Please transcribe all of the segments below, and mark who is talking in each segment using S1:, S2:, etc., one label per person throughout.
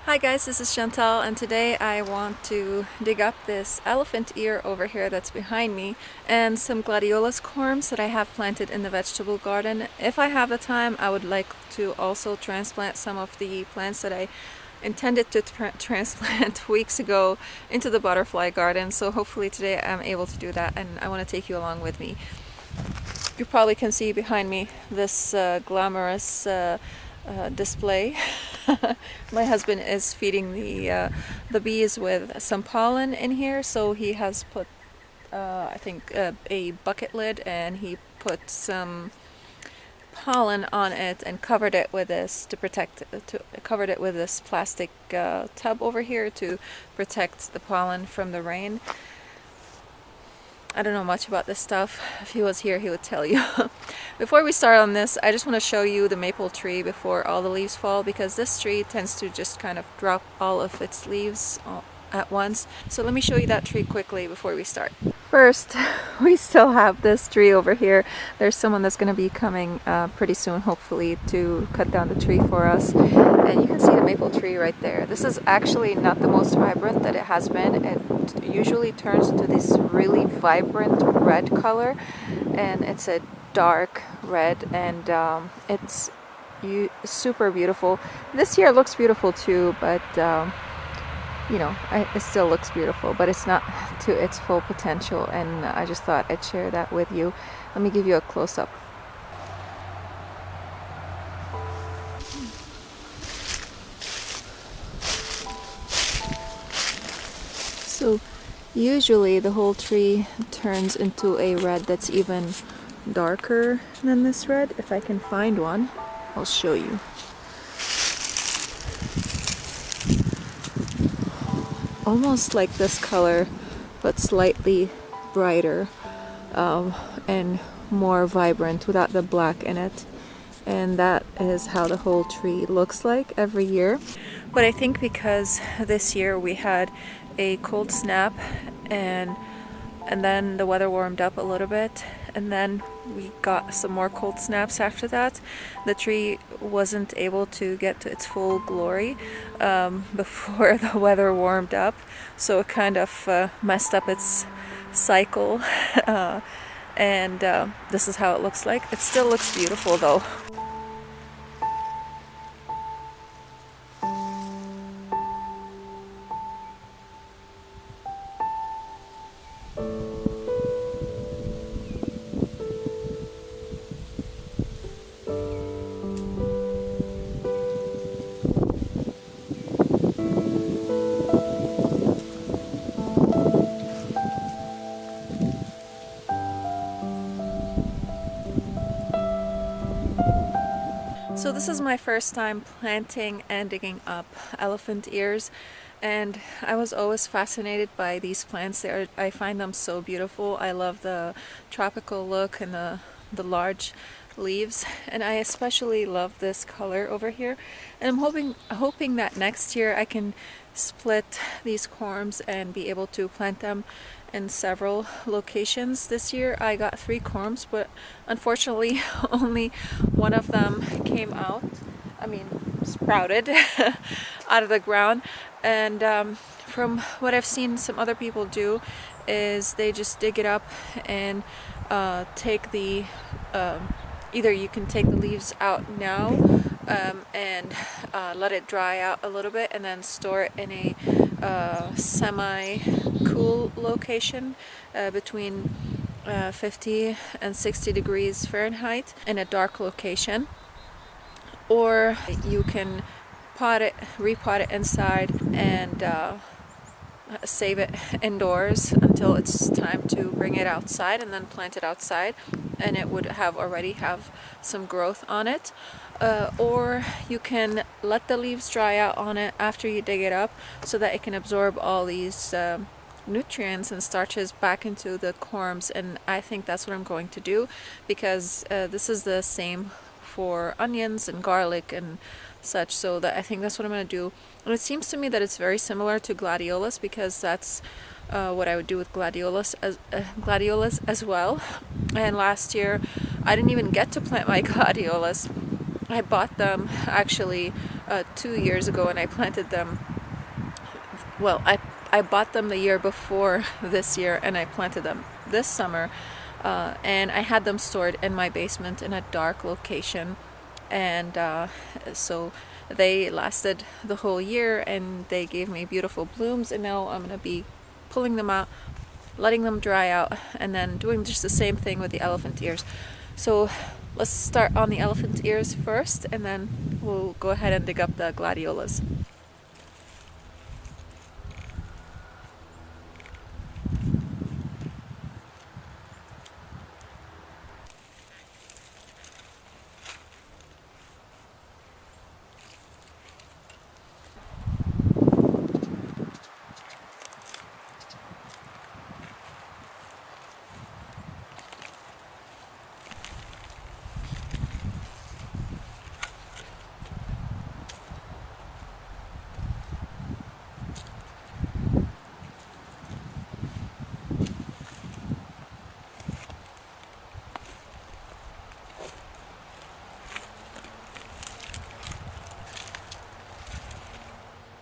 S1: Hi guys, this is Chantal, and today I want to dig up this elephant ear over here that's behind me and some Gladiolus corms that I have planted in the vegetable garden. If I have the time, I would like to also transplant some of the plants that I intended to transplant weeks ago into the butterfly garden, so hopefully today I'm able to do that, and I want to take you along with me. You probably can see behind me this glamorous display. My husband is feeding the bees with some pollen in here, so he has put I think a bucket lid, and he put some pollen on it and covered it with this covered it with this plastic tub over here to protect the pollen from the rain. I don't know much about this stuff. If he was here, he would tell you. Before we start on this, I just want to show you the maple tree before all the leaves fall, because this tree tends to just kind of drop all of its leaves at once. So let me show you that tree quickly before we start. First, we still have this tree over here. There's someone that's going to be coming pretty soon, hopefully, to cut down the tree for us. And you can see the maple tree right there. This is actually not the most vibrant that it has been. It usually turns into this really vibrant red color, and it's a dark red, and it's super beautiful. This year looks beautiful too, but you know, it still looks beautiful, but it's not to its full potential, and I just thought I'd share that with you. Let me give you a close-up. So usually the whole tree turns into a red that's even darker than this red. If I can find one, I'll show you. Almost like this color, but slightly brighter and more vibrant without the black in it. And that is how the whole tree looks like every year. But I think because this year we had a cold snap, and then the weather warmed up a little bit, and then we got some more cold snaps after that, the tree wasn't able to get to its full glory before the weather warmed up, so it kind of messed up its cycle. And this is how it looks like. It still looks beautiful though. So this is my first time planting and digging up elephant ears, and I was always fascinated by these plants. I find them so beautiful. I love the tropical look and the large leaves, and I especially love this color over here. And I'm hoping that next year I can split these corms and be able to plant them in several locations. This year I got 3 corms, but unfortunately only one of them came out. I mean, sprouted out of the ground. And from what I've seen some other people do is they just dig it up and take the either you can take the leaves out now and let it dry out a little bit, and then store it in a semi-cool location between 50 and 60 degrees Fahrenheit in a dark location. Or you can repot it inside and save it indoors until it's time to bring it outside, and then plant it outside, and it would already have some growth on it. Or you can let the leaves dry out on it after you dig it up, so that it can absorb all these nutrients and starches back into the corms. And I think that's what I'm going to do, because this is the same for onions and garlic and such, so that I think that's what I'm going to do. And it seems to me that it's very similar to Gladiolus, because that's what I would do with Gladiolus as well. And last year I didn't even get to plant my Gladiolus. I bought them actually 2 years ago, and I planted them. Well, I bought them the year before this year, and I planted them this summer, and I had them stored in my basement in a dark location, and so they lasted the whole year, and they gave me beautiful blooms. And now I'm gonna be pulling them out, letting them dry out, and then doing just the same thing with the elephant ears. So let's start on the elephant ears first, and then we'll go ahead and dig up the gladiolus.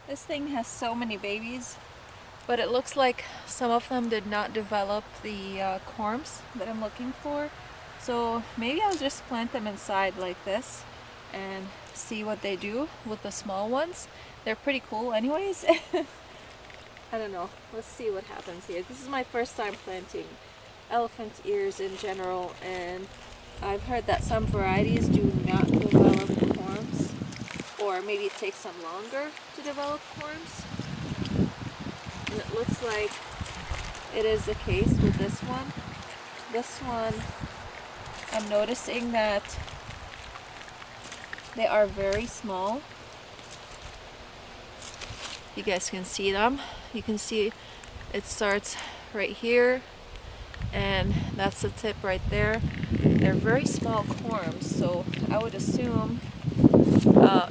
S1: This thing has so many babies, but it looks like some of them did not develop the corms that I'm looking for. So maybe I'll just plant them inside like this and see what they do with the small ones. They're pretty cool anyways. I don't know. Let's see what happens here. This is my first time planting elephant ears in general, and I've heard that some varieties do not develop corms, or maybe it takes them longer to develop corms. And it looks like it is the case with this one. This one, I'm noticing that they are very small. You guys can see them. You can see it starts right here, and that's the tip right there. They're very small corms, so I would assume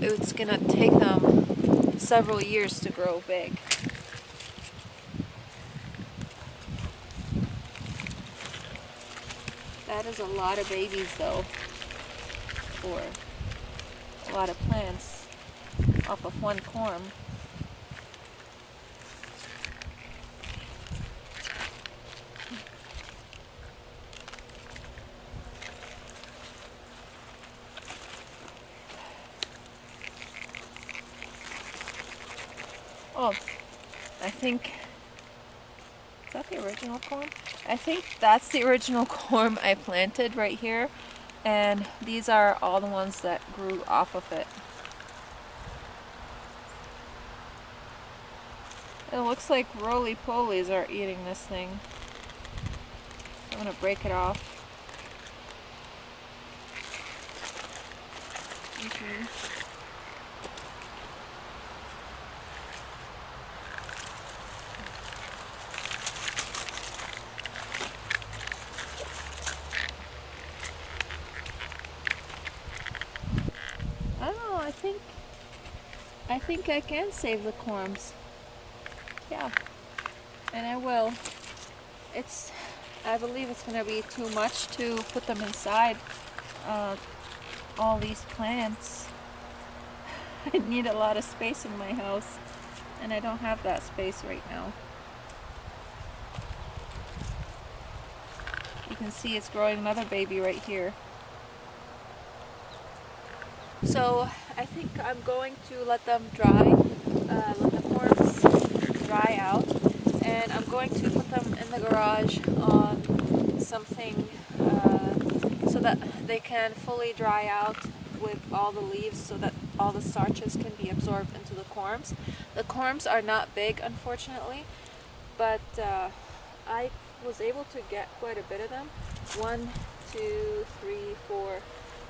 S1: it's gonna take them several years to grow big. That is a lot of babies though, for a lot of plants off of one corm. Oh, I think, is that the original corm? I think that's the original corm I planted right here, and these are all the ones that grew off of it. It looks like roly-polies are eating this thing. I'm gonna break it off. Oh, I think I can save the corms. Yeah, and I will. I believe it's gonna be too much to put them inside all these plants. I need a lot of space in my house, and I don't have that space right now. You can see it's growing another baby right here. So I think I'm going to let them dry, let the corms dry out, and I'm going to put them in the garage on something so that they can fully dry out with all the leaves, so that all the starches can be absorbed into the corms. The corms are not big, unfortunately, but I was able to get quite a bit of them. 1, 2, 3, 4,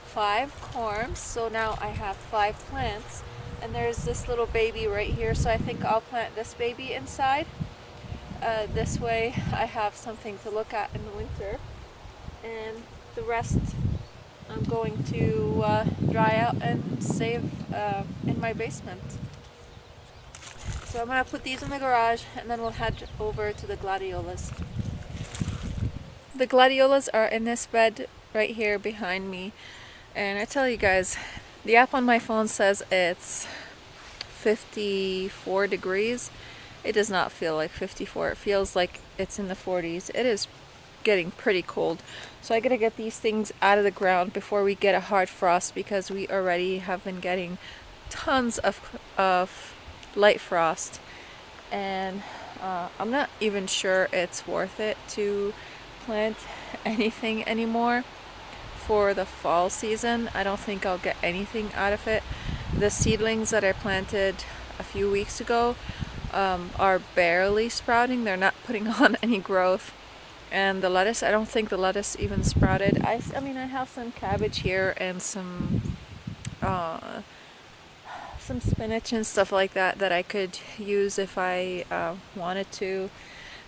S1: 5 corms. So now I have 5 plants, and there's this little baby right here, so I think I'll plant this baby inside. This way I have something to look at in the winter, and the rest I'm going to dry out and save in my basement. So I'm going to put these in the garage, and then we'll head over to the gladiolus. The gladiolus are in this bed right here behind me, and I tell you guys, The app on my phone says it's 54 degrees. It does not feel like 54. It feels like it's in the 40s. It is getting pretty cold. So I gotta get these things out of the ground before we get a hard frost, because we already have been getting tons of light frost. And I'm not even sure it's worth it to plant anything anymore for the fall season. I don't think I'll get anything out of it. The seedlings that I planted a few weeks ago are barely sprouting. They're not putting on any growth. And the lettuce, I don't think the lettuce even sprouted. I mean, I have some cabbage here and some spinach and stuff like that that I could use if I wanted to.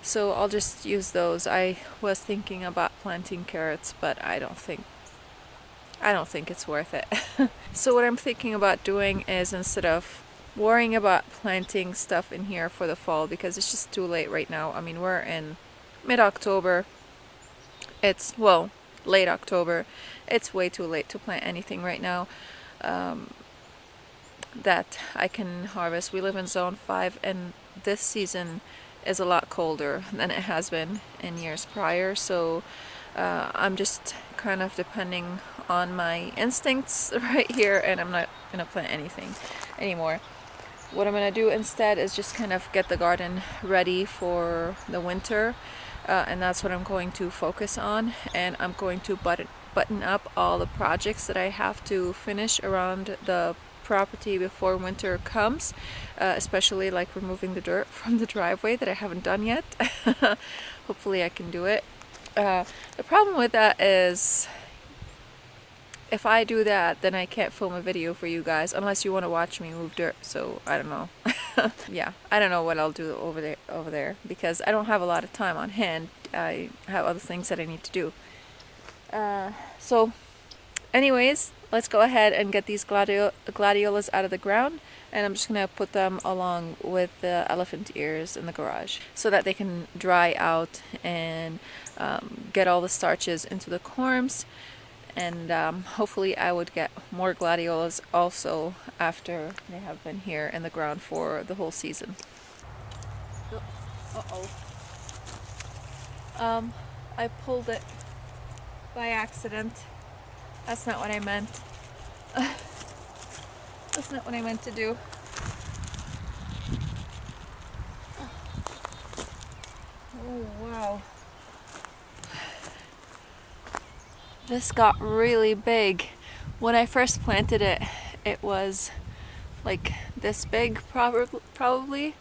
S1: So I'll just use those. I was thinking about planting carrots, but I don't think it's worth it. So what I'm thinking about doing is, instead of worrying about planting stuff in here for the fall, because it's just too late right now. I mean, we're in mid-October. It's, well, late October. It's way too late to plant anything right now that I can harvest. We live in zone 5, and this season is a lot colder than it has been in years prior. So I'm just kind of depending on my instincts right here, and I'm not gonna plant anything anymore. What I'm gonna do instead is just kind of get the garden ready for the winter, and that's what I'm going to focus on. And I'm going to button up all the projects that I have to finish around the property before winter comes, especially like removing the dirt from the driveway that I haven't done yet. Hopefully I can do it. The problem with that is, if I do that, then I can't film a video for you guys unless you want to watch me move dirt. So I don't know. Yeah, I don't know what I'll do over there because I don't have a lot of time on hand. I have other things that I need to do. So anyways, let's go ahead and get these gladiolus out of the ground, and I'm just gonna put them along with the elephant ears in the garage so that they can dry out and get all the starches into the corms. And hopefully I would get more gladiolus also after they have been here in the ground for the whole season. I pulled it by accident. That's not what I meant. That's not what I meant to do. Oh wow. This got really big. When I first planted it, it was like this big probably.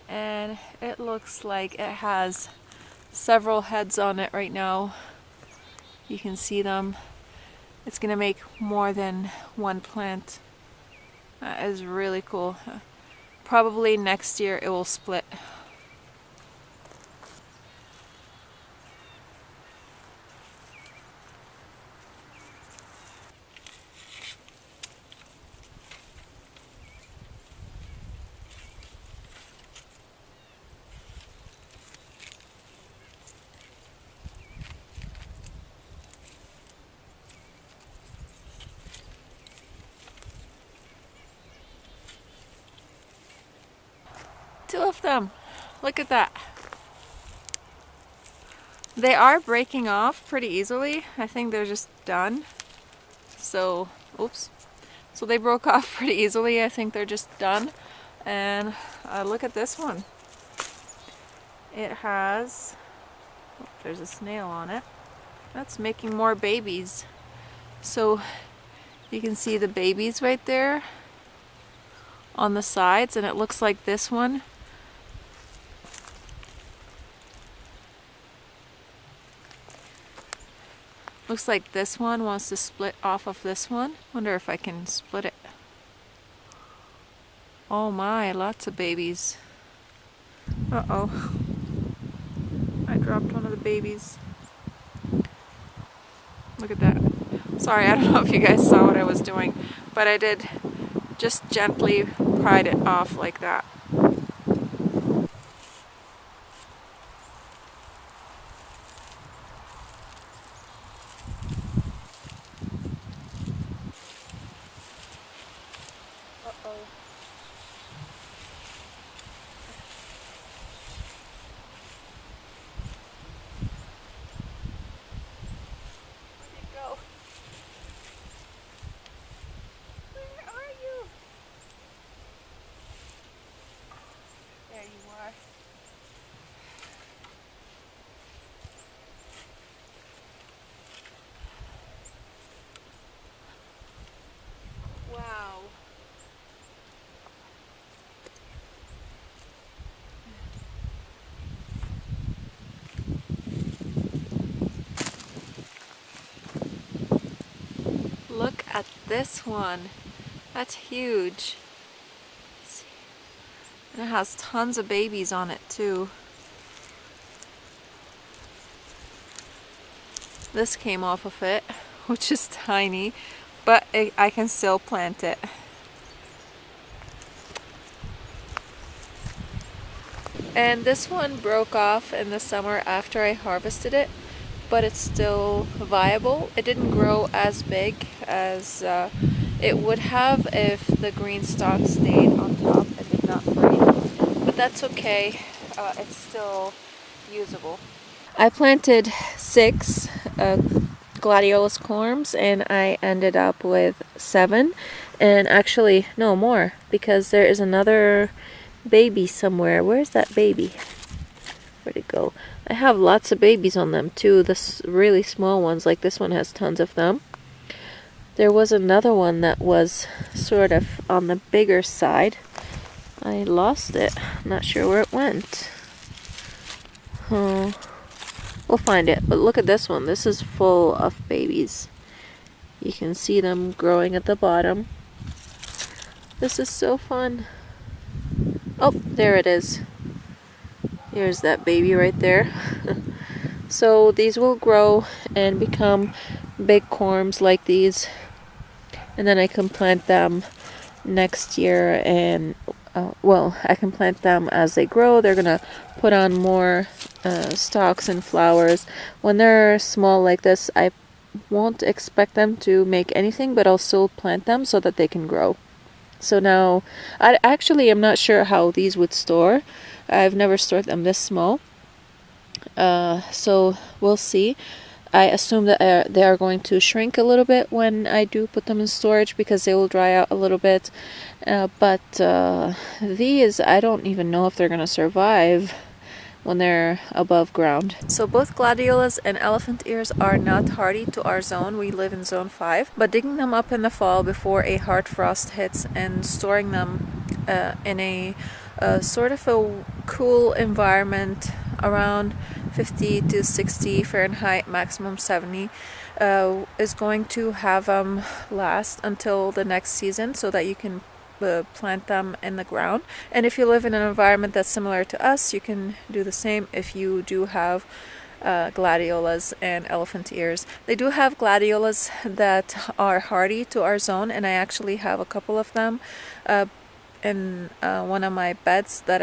S1: And it looks like it has several heads on it right now. You can see them. It's gonna make more than one plant. That is really cool. Probably next year it will split. Two of them. Look at that. They are breaking off pretty easily. I think they're just done. So, oops. So they broke off pretty easily. I think they're just done. And look at this one. It has, oh, there's a snail on it. That's making more babies. So you can see the babies right there on the sides, and it looks like this one. Looks like this one wants to split off of this one. Wonder if I can split it. Oh my, lots of babies. Uh-oh. I dropped one of the babies. Look at that. Sorry, I don't know if you guys saw what I was doing, but I did just gently pried it off like that. at this one. That's huge. And it has tons of babies on it too. This came off of it, which is tiny, but I can still plant it. And this one broke off in the summer after I harvested it, but it's still viable. It didn't grow as big as it would have if the green stalk stayed on top and did not break. But that's okay, it's still usable. I planted 6 Gladiolus corms and I ended up with 7, and actually no more, because there is another baby somewhere. Where's that baby? Where'd it go? I have lots of babies on them too, the really small ones, like this one has tons of them. There was another one that was sort of on the bigger side. I lost it. Not sure where it went. Oh, we'll find it. But look at this one. This is full of babies. You can see them growing at the bottom. This is so fun. Oh, there it is. Here's that baby right there. So these will grow and become big corms like these. And then I can plant them next year, and well, I can plant them as they grow. They're gonna put on more stalks and flowers. When they're small like this, I won't expect them to make anything, but I'll still plant them so that they can grow. So now, I actually am not sure how these would store. I've never stored them this small. So we'll see. I assume that they are going to shrink a little bit when I do put them in storage, because they will dry out a little bit. But these, I don't even know if they're going to survive when they're above ground. So both gladiolus and elephant ears are not hardy to our zone. We live in zone 5. But digging them up in the fall before a hard frost hits and storing them in a sort of a cool environment around 50 to 60 Fahrenheit, maximum 70, is going to have them last until the next season, so that you can plant them in the ground. And if you live in an environment that's similar to us, you can do the same if you do have gladiolas and elephant ears. They do have gladiolas that are hardy to our zone, and I actually have a couple of them in one of my beds that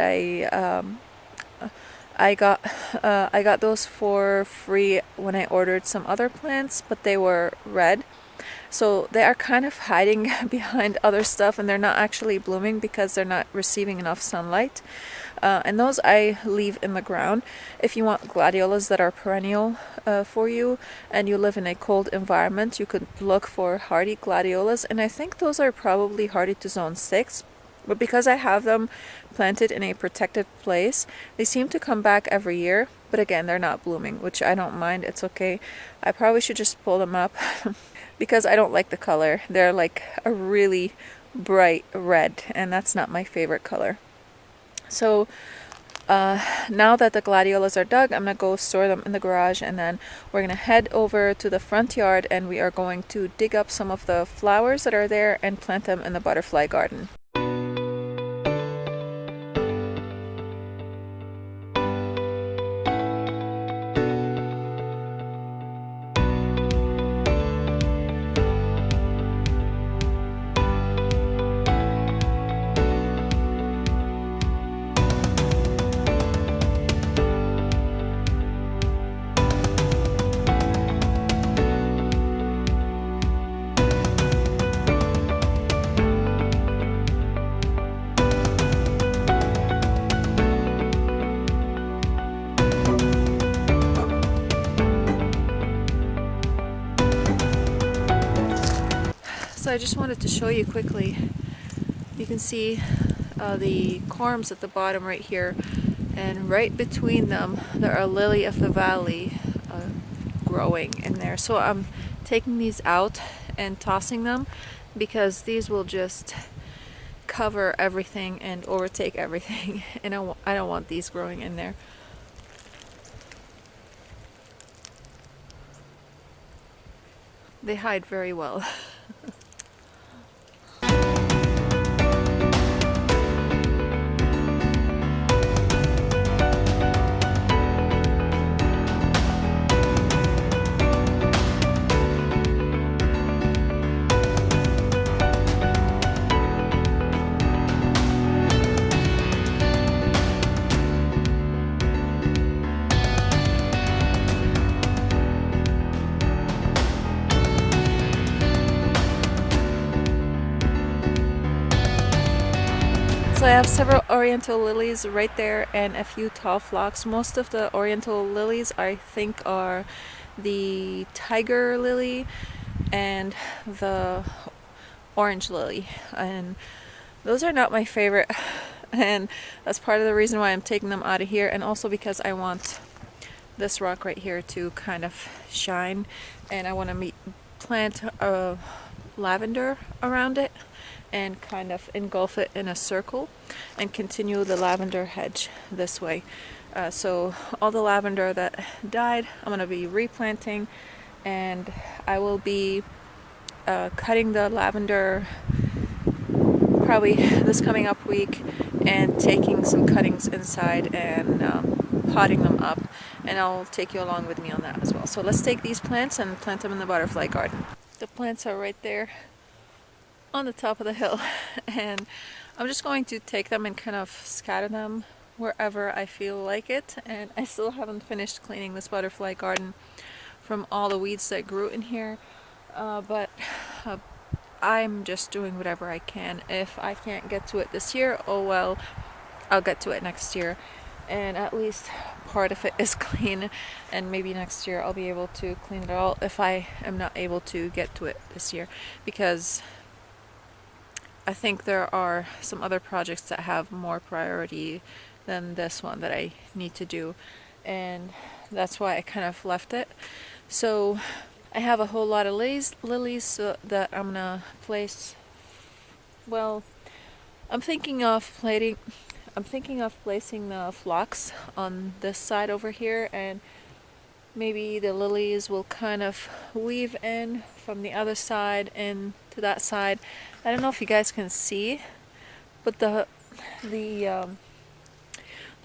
S1: I got those for free when I ordered some other plants, but they were red. So they are kind of hiding behind other stuff, and they're not actually blooming because they're not receiving enough sunlight. And those I leave in the ground. If you want gladiolas that are perennial for you, and you live in a cold environment, you could look for hardy gladiolas, and I think those are probably hardy to zone 6. But because I have them planted in a protected place, they seem to come back every year. But again, they're not blooming, which I don't mind. It's okay. I probably should just pull them up because I don't like the color. They're like a really bright red, and that's not my favorite color. So now that the gladiolas are dug, I'm going to go store them in the garage, and then we're going to head over to the front yard, and we are going to dig up some of the flowers that are there and plant them in the butterfly garden. So I just wanted to show you quickly. You can see the corms at the bottom right here, and right between them there are lily of the valley growing in there. So I'm taking these out and tossing them because these will just cover everything and overtake everything, and I don't want these growing in there. They hide very well. So I have several oriental lilies right there and a few tall phlox. Most of the oriental lilies I think are the tiger lily and the orange lily, and those are not my favorite, and that's part of the reason why I'm taking them out of here, and also because I want this rock right here to kind of shine, and I want to plant a lavender around it and kind of engulf it in a circle and continue the lavender hedge this way. So all the lavender that died I'm going to be replanting, and I will be cutting the lavender probably this coming up week and taking some cuttings inside and potting them up, and I'll take you along with me on that as well. So let's take these plants and plant them in the butterfly garden. The plants are right there on the top of the hill and I'm just going to take them and kind of scatter them wherever I feel like it. And I still haven't finished cleaning this butterfly garden from all the weeds that grew in here, but I'm just doing whatever I can. If I can't get to it this year, oh well, I'll get to it next year, and at least part of it is clean, and maybe next year I'll be able to clean it all if I am not able to get to it this year, because I think there are some other projects that have more priority than this one that I need to do, and that's why I kind of left it. So I have a whole lot of lilies that I'm gonna place. Well, I'm thinking of placing the phlox on this side over here, and maybe the lilies will kind of weave in from the other side and to that side. I don't know if you guys can see, but the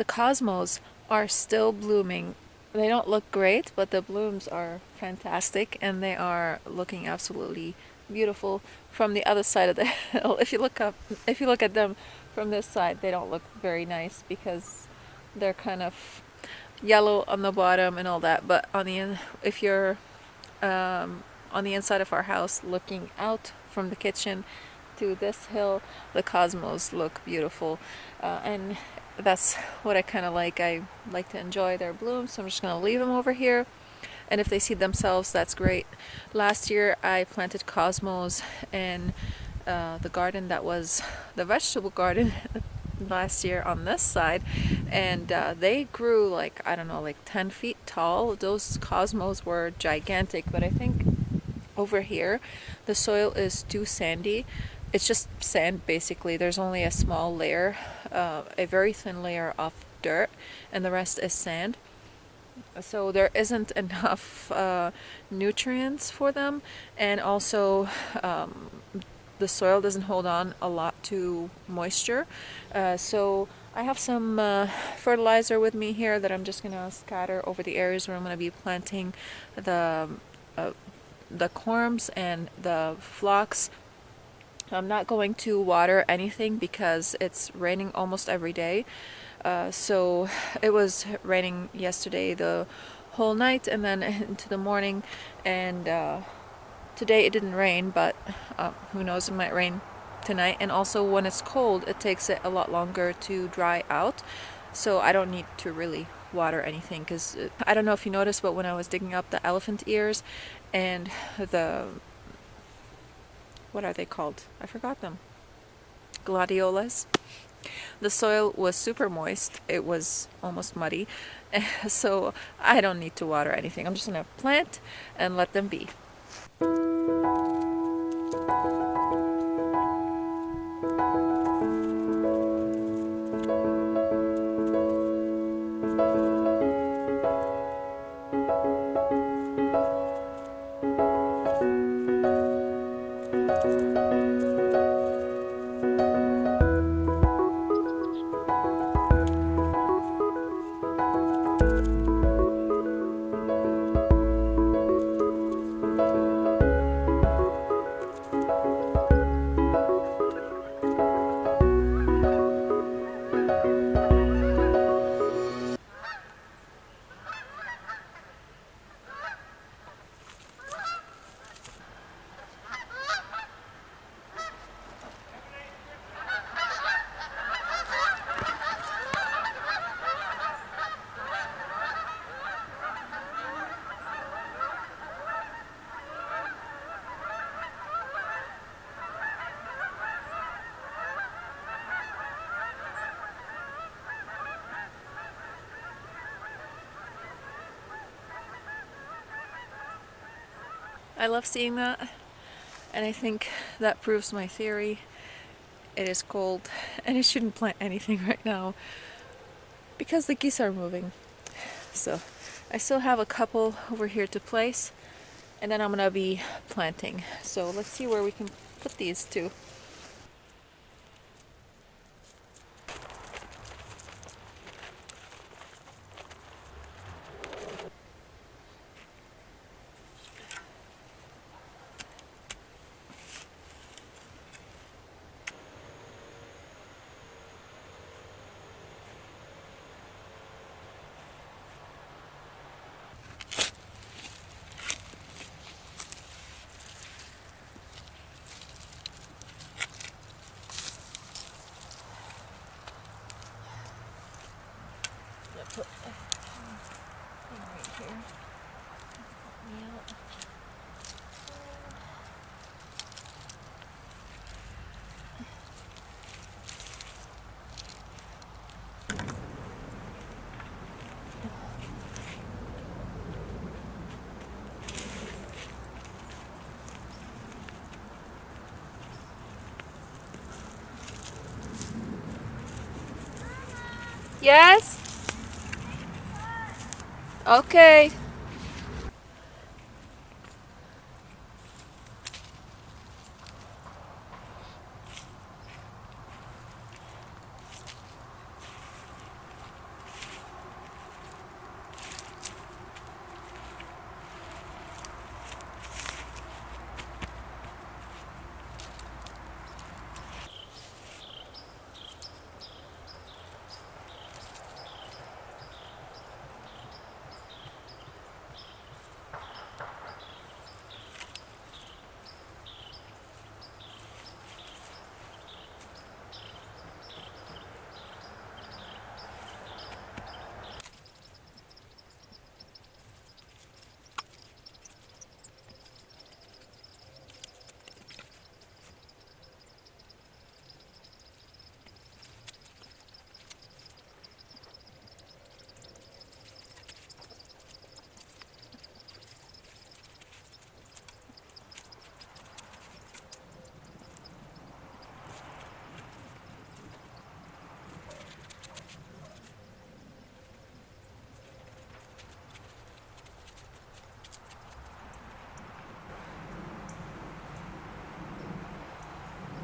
S1: cosmos are still blooming. They don't look great, but the blooms are fantastic, and they are looking absolutely beautiful from the other side of the hill. If you look at them from this side, they don't look very nice because they're kind of yellow on the bottom and all that. But if you're on the inside of our house, looking out from the kitchen to this hill, the cosmos look beautiful, and that's what I kind of like. I like to enjoy their blooms, so I'm just going to leave them over here, and if they seed themselves, that's great. Last year I planted cosmos in the garden that was the vegetable garden last year on this side, and they grew like, I don't know, like 10 feet tall. Those cosmos were gigantic, but I think over here the soil is too sandy. It's just sand basically. There's only a small layer, a very thin layer of dirt, and the rest is sand. So there isn't enough nutrients for them, and also the soil doesn't hold on a lot to moisture. So I have some fertilizer with me here that I'm just gonna scatter over the areas where I'm gonna be planting the corms and the phlox. I'm not going to water anything because it's raining almost every day. So it was raining yesterday the whole night and then into the morning, and today it didn't rain, but who knows, it might rain tonight. And also when it's cold, it takes it a lot longer to dry out, so I don't need to really water anything, because I don't know if you noticed, but when I was digging up the elephant ears and the, what are they called? I forgot them. Gladiolus. The soil was super moist. It was almost muddy. So I don't need to water anything. I'm just going to plant and let them be. I love seeing that, and I think that proves my theory. It is cold and I shouldn't plant anything right now because the geese are moving. So I still have a couple over here to place, and then I'm gonna be planting. So let's see where we can put these two. Put a thing right here. Help me out. Yes? Okay.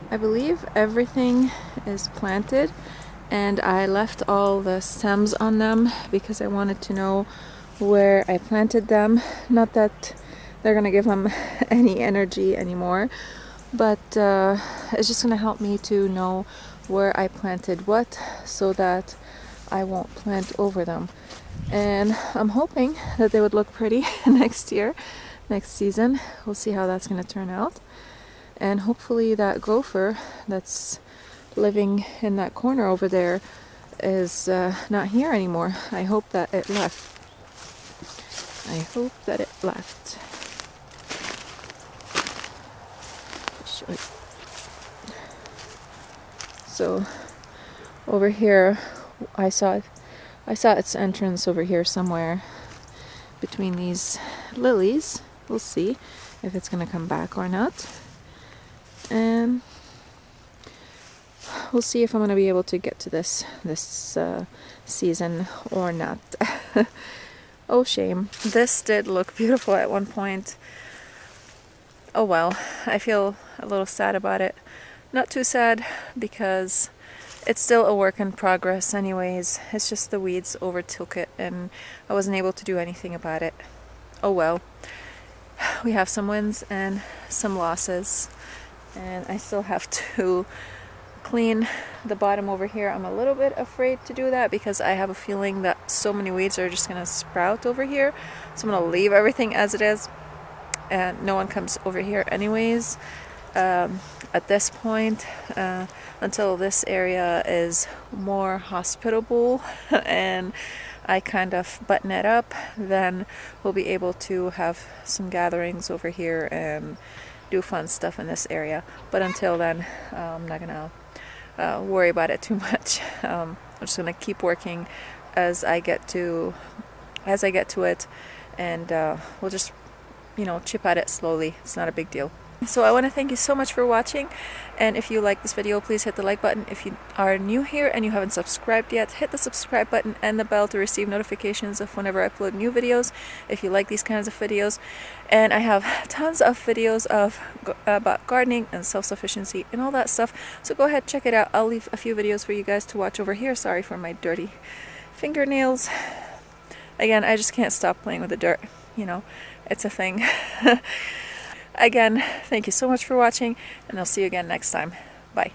S1: I believe everything is planted, and I left all the stems on them because I wanted to know where I planted them. Not that they're gonna give them any energy anymore, but it's just gonna help me to know where I planted what so that I won't plant over them. And I'm hoping that they would look pretty next year, next season. We'll see how that's gonna turn out. And hopefully that gopher that's living in that corner over there is not here anymore. I hope that it left. I hope that it left. So over here, I saw its entrance over here somewhere between these lilies. We'll see if it's gonna come back or not. And we'll see if I'm going to be able to get to this season or not. Oh, shame. This did look beautiful at one point. Oh well, I feel a little sad about it. Not too sad because it's still a work in progress anyways. It's just the weeds overtook it and I wasn't able to do anything about it. Oh well. We have some wins and some losses. And I still have to clean the bottom over here. I'm a little bit afraid to do that because I have a feeling that so many weeds are just gonna sprout over here. So I'm gonna leave everything as it is and no one comes over here anyways at this point until this area is more hospitable and I kind of button it up, then we'll be able to have some gatherings over here and do fun stuff in this area. But until then, I'm not gonna worry about it too much. I'm just gonna keep working as I get to it, and we'll just you know, chip at it slowly. It's not a big deal. So I want to thank you so much for watching, and if you like this video, please hit the like button. If you are new here and you haven't subscribed yet, hit the subscribe button and the bell to receive notifications of whenever I upload new videos, if you like these kinds of videos. And I have tons of videos about gardening and self-sufficiency and all that stuff, so go ahead, check it out. I'll leave a few videos for you guys to watch over here. Sorry for my dirty fingernails. Again, I just can't stop playing with the dirt, you know, it's a thing. Again, thank you so much for watching, and I'll see you again next time. Bye.